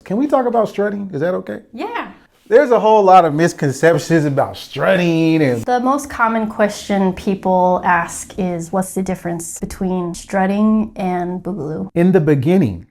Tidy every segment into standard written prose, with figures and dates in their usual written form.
Can we talk about strutting? Is that okay? Yeah. There's a whole lot of misconceptions about strutting and The most common question people ask is, what's the difference between strutting and boogaloo? in the beginning,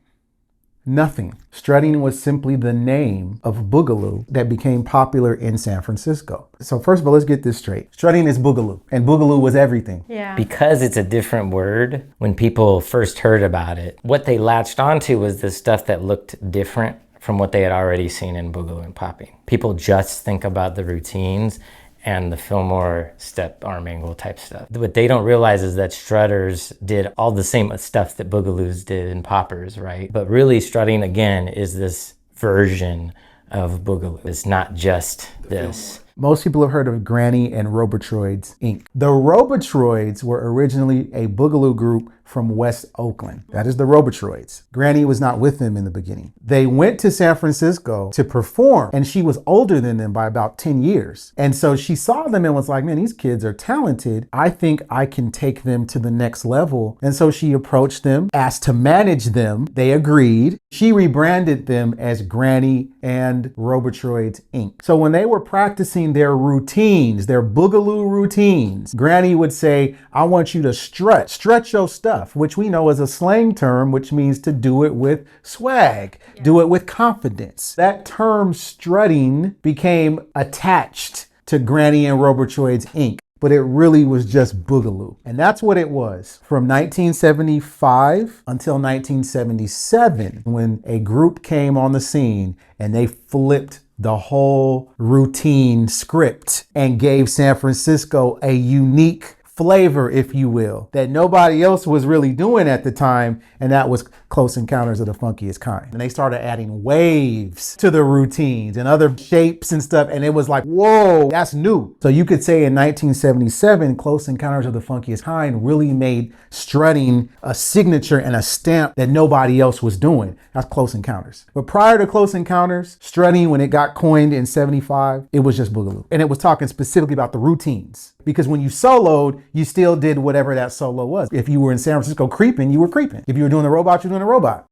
nothing. Strutting was simply the name of Boogaloo that became popular in San Francisco. So first of all, let's get this straight. Strutting is Boogaloo, and Boogaloo was everything. Yeah. Because it's a different word, when people first heard about it, what they latched onto was the stuff that looked different from what they had already seen in Boogaloo and popping. People just think about the routines and the Fillmore step arm angle type stuff. What they don't realize is that strutters did all the same stuff that Boogaloos did in poppers, right? But really strutting, again, is this version of Boogaloo. It's not just this. Most people have heard of Granny and Robotroids, Inc. The Robotroids were originally a Boogaloo group from West Oakland. That is the Robotroids. Granny was not with them in the beginning. They went to San Francisco to perform, and she was older than them by about 10 years. And so she saw them and was like, man, these kids are talented. I think I can take them to the next level. And so she approached them, asked to manage them. They agreed. She rebranded them as Granny and Robotroids, Inc. So when they were practicing their routines, their Boogaloo routines, Granny would say, I want you to strut your stuff, which we know is a slang term, which means to do it with swag, do it with confidence. That term strutting became attached to Granny and Robotroids, Inc. But it really was just Boogaloo. And that's what it was from 1975 until 1977, when a group came on the scene and they flipped the whole routine script and gave San Francisco a unique flavor, if you will, that nobody else was really doing at the time, and that was Close Encounters of the Funkiest Kind. And they started adding waves to the routines and other shapes and stuff, and it was like, whoa, that's new. So you could say in 1977, Close Encounters of the Funkiest Kind really made strutting a signature and a stamp that nobody else was doing. That's Close Encounters. But prior to Close Encounters, strutting, when it got coined in 75, it was just Boogaloo. And it was talking specifically about the routines. Because when you soloed, you still did whatever that solo was. If you were in San Francisco creeping, you were creeping. If you were doing the robot, you were doing the robot.